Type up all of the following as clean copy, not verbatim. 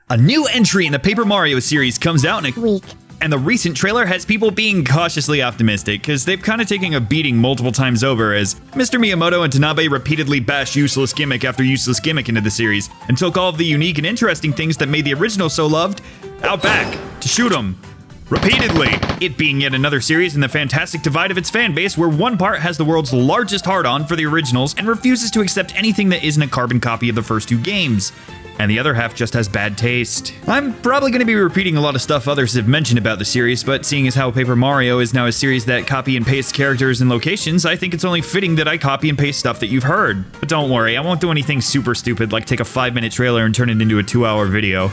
A new entry in the Paper Mario series comes out in a week. And the recent trailer has people being cautiously optimistic, because they've kind of taken a beating multiple times over as Mr. Miyamoto and Tanabe repeatedly bashed useless gimmick after useless gimmick into the series, and took all of the unique and interesting things that made the original so loved out back to shoot them. Repeatedly. It being yet another series in the fantastic divide of its fan base, where one part has the world's largest hard-on for the originals and refuses to accept anything that isn't a carbon copy of the first two games, and the other half just has bad taste. I'm probably going to be repeating a lot of stuff others have mentioned about the series, but seeing as how Paper Mario is now a series that copy and paste characters and locations, I think it's only fitting that I copy and paste stuff that you've heard. But don't worry, I won't do anything super stupid like take a 5-minute trailer and turn it into a 2-hour video.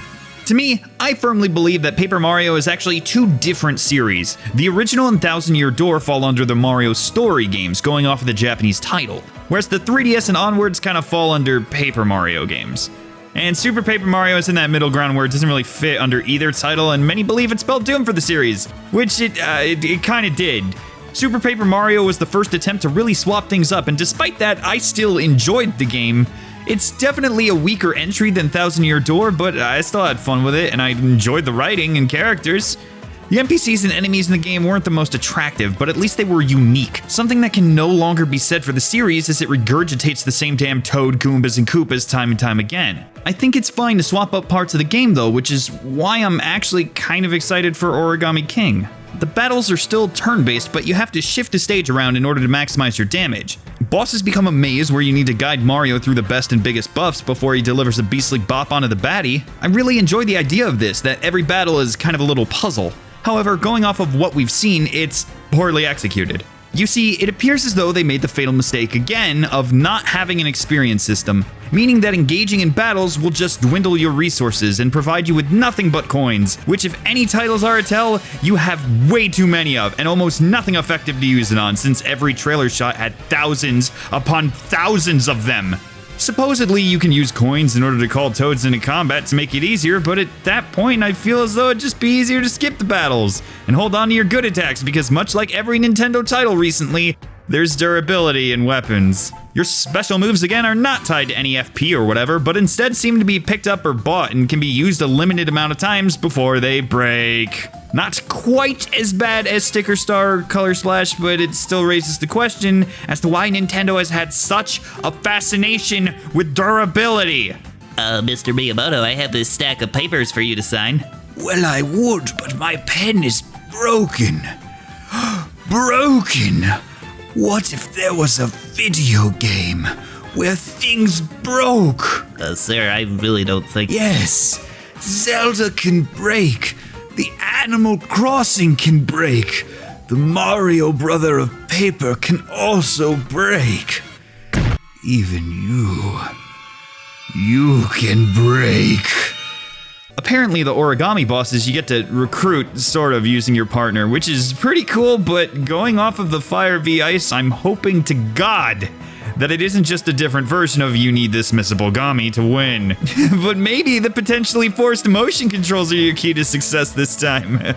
To me, I firmly believe that Paper Mario is actually two different series. The original and Thousand Year Door fall under the Mario Story games, going off of the Japanese title, whereas the 3DS and onwards kind of fall under Paper Mario games. And Super Paper Mario is in that middle ground where it doesn't really fit under either title, and many believe it spelled doom for the series, which it kind of did. Super Paper Mario was the first attempt to really swap things up, and despite that, I still enjoyed the game. It's definitely a weaker entry than Thousand Year Door, but I still had fun with it, and I enjoyed the writing and characters. The NPCs and enemies in the game weren't the most attractive, but at least they were unique. Something that can no longer be said for the series as it regurgitates the same damn Toad, Goombas, and Koopas time and time again. I think it's fine to swap up parts of the game though, which is why I'm actually kind of excited for Origami King. The battles are still turn-based, but you have to shift the stage around in order to maximize your damage. Bosses become a maze where you need to guide Mario through the best and biggest buffs before he delivers a beastly bop onto the baddie. I really enjoy the idea of this, that every battle is kind of a little puzzle. However, going off of what we've seen, it's poorly executed. You see, it appears as though they made the fatal mistake again of not having an experience system, meaning that engaging in battles will just dwindle your resources and provide you with nothing but coins, which if any titles are a tell, you have way too many of, and almost nothing effective to use it on, since every trailer shot had thousands upon thousands of them. Supposedly, you can use coins in order to call Toads into combat to make it easier, but at that point, I feel as though it'd just be easier to skip the battles and hold on to your good attacks, because much like every Nintendo title recently, there's durability in weapons. Your special moves again are not tied to any FP or whatever, but instead seem to be picked up or bought and can be used a limited amount of times before they break. Not quite as bad as Sticker Star or Color Splash, but it still raises the question as to why Nintendo has had such a fascination with durability. Mr. Miyamoto, I have this stack of papers for you to sign. Well, I would, but my pen is broken. Broken? What if there was a video game where things broke? Sir, I really don't think... Yes, Zelda can break. The Animal Crossing can break. The Mario Brother of Paper can also break. Even you can break. Apparently the origami bosses you get to recruit sort of using your partner, which is pretty cool, but going off of the Fire v Ice, I'm hoping to God that it isn't just a different version of you need this missable Gami to win. But maybe the potentially forced motion controls are your key to success this time.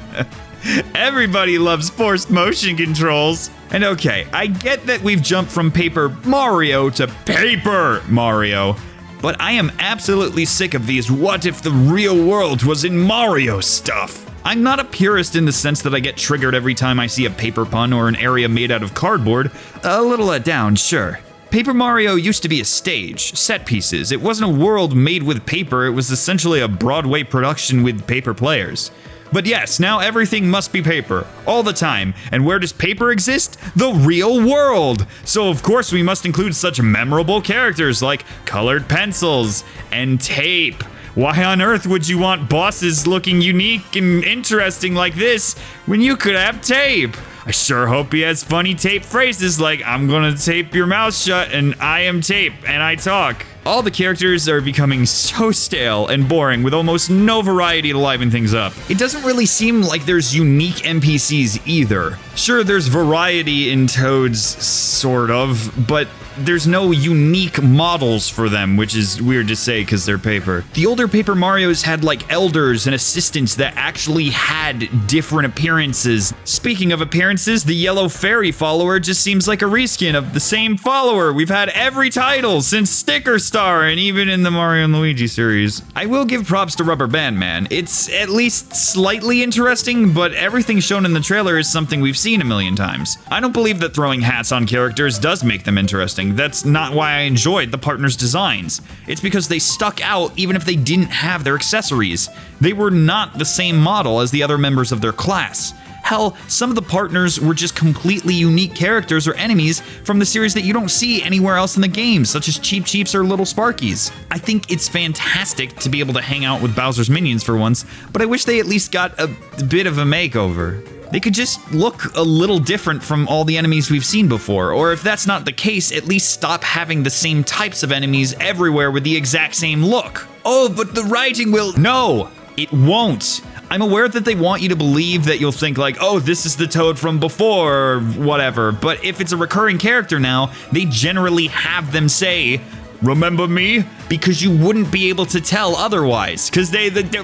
Everybody loves forced motion controls. And okay, I get that we've jumped from Paper Mario to Paper Mario, but I am absolutely sick of these what if the real world was in Mario stuff. I'm not a purist in the sense that I get triggered every time I see a paper pun or an area made out of cardboard. A little let down, sure. Paper Mario used to be a stage, set pieces. It wasn't a world made with paper, it was essentially a Broadway production with paper players. But yes, now everything must be paper, all the time. And where does paper exist? The real world! So of course we must include such memorable characters like colored pencils and tape. Why on earth would you want bosses looking unique and interesting like this when you could have tape? I sure hope he has funny tape phrases like, I'm gonna tape your mouth shut and I am tape and I talk. All the characters are becoming so stale and boring with almost no variety to liven things up. It doesn't really seem like there's unique NPCs either. Sure, there's variety in Toads, sort of, but there's no unique models for them, which is weird to say because they're paper. The older Paper Marios had like elders and assistants that actually had different appearances. Speaking of appearances, the yellow fairy follower just seems like a reskin of the same follower we've had every title since Sticker Star and even in the Mario and Luigi series. I will give props to Rubber Band Man. It's at least slightly interesting, but everything shown in the trailer is something we've seen a million times. I don't believe that throwing hats on characters does make them interesting. That's not why I enjoyed the partners' designs. It's because they stuck out even if they didn't have their accessories. They were not the same model as the other members of their class. Hell, some of the partners were just completely unique characters or enemies from the series that you don't see anywhere else in the game, such as Cheep Cheeps or Little Sparkies. I think it's fantastic to be able to hang out with Bowser's minions for once, but I wish they at least got a bit of a makeover. They could just look a little different from all the enemies we've seen before, or if that's not the case, at least stop having the same types of enemies everywhere with the exact same look. Oh, but the writing will... No, it won't. I'm aware that they want you to believe that you'll think like, oh, this is the Toad from before, or whatever, but if it's a recurring character now, they generally have them say, remember me? Because you wouldn't be able to tell otherwise. Because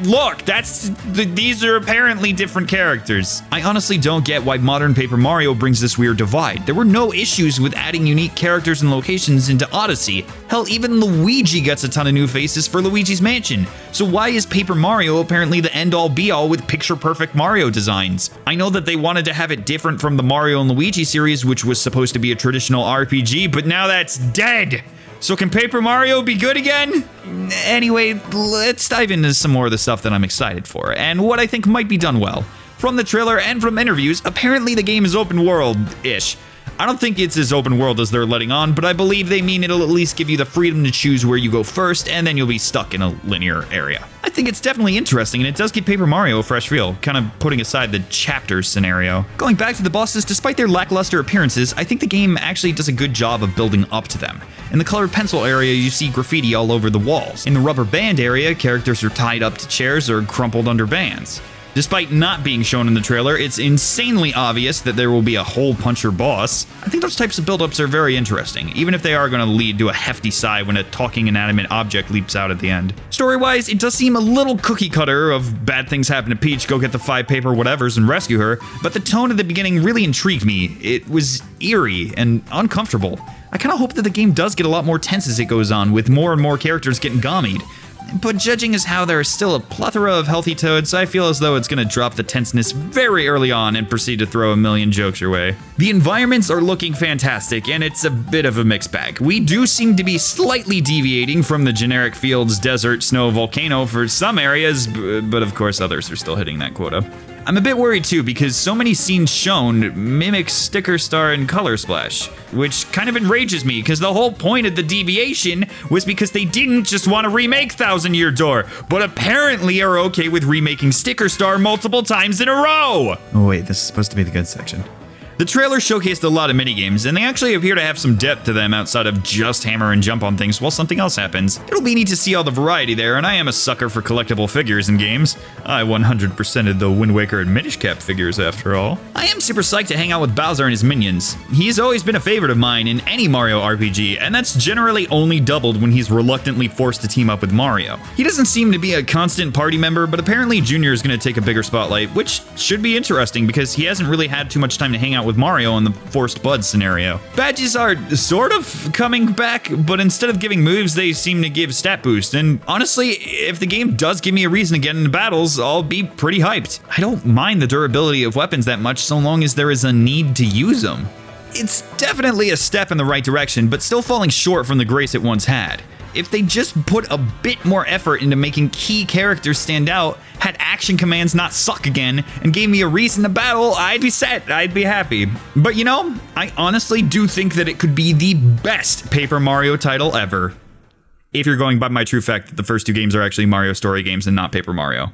look, these are apparently different characters. I honestly don't get why modern Paper Mario brings this weird divide. There were no issues with adding unique characters and locations into Odyssey. Hell, even Luigi gets a ton of new faces for Luigi's Mansion. So why is Paper Mario apparently the end-all be-all with picture-perfect Mario designs? I know that they wanted to have it different from the Mario and Luigi series, which was supposed to be a traditional RPG, but now that's dead. So can Paper Mario be good again? Anyway, let's dive into some more of the stuff that I'm excited for, and what I think might be done well. From the trailer and from interviews, apparently the game is open world-ish. I don't think it's as open world as they're letting on, but I believe they mean it'll at least give you the freedom to choose where you go first, and then you'll be stuck in a linear area. I think it's definitely interesting, and it does give Paper Mario a fresh feel, kind of putting aside the chapters scenario. Going back to the bosses, despite their lackluster appearances, I think the game actually does a good job of building up to them. In the colored pencil area, you see graffiti all over the walls. In the rubber band area, characters are tied up to chairs or crumpled under bands. Despite not being shown in the trailer, it's insanely obvious that there will be a hole puncher boss. I think those types of buildups are very interesting, even if they are going to lead to a hefty sigh when a talking inanimate object leaps out at the end. Story-wise, it does seem a little cookie cutter of bad things happen to Peach, go get the 5 paper whatevers and rescue her, but the tone at the beginning really intrigued me. It was eerie and uncomfortable. I kind of hope that the game does get a lot more tense as it goes on, with more and more characters getting gommied. But judging as how there is still a plethora of healthy Toads, I feel as though it's going to drop the tenseness very early on and proceed to throw a million jokes your way. The environments are looking fantastic, and it's a bit of a mixed bag. We do seem to be slightly deviating from the generic fields, desert, snow, volcano for some areas, but of course others are still hitting that quota. I'm a bit worried too because so many scenes shown mimic Sticker Star and Color Splash, which kind of enrages me because the whole point of the deviation was because they didn't just want to remake Thousand Year Door, but apparently are okay with remaking Sticker Star multiple times in a row! Oh wait, this is supposed to be the good section. The trailer showcased a lot of minigames, and they actually appear to have some depth to them outside of just hammer and jump on things while something else happens. It'll be neat to see all the variety there, and I am a sucker for collectible figures in games. I 100%ed the Wind Waker and Minish Cap figures after all. I am super psyched to hang out with Bowser and his minions. He's always been a favorite of mine in any Mario RPG, and that's generally only doubled when he's reluctantly forced to team up with Mario. He doesn't seem to be a constant party member, but apparently Junior is going to take a bigger spotlight, which should be interesting because he hasn't really had too much time to hang out with Mario in the Forced Bud scenario. Badges are sort of coming back, but instead of giving moves, they seem to give stat boost, and honestly, if the game does give me a reason to get into battles, I'll be pretty hyped. I don't mind the durability of weapons that much so long as there is a need to use them. It's definitely a step in the right direction, but still falling short from the grace it once had. If they just put a bit more effort into making key characters stand out, had action commands not suck again, and gave me a reason to battle, I'd be set, I'd be happy. But you know, I honestly do think that it could be the best Paper Mario title ever. If you're going by my true fact that the first 2 games are actually Mario story games and not Paper Mario.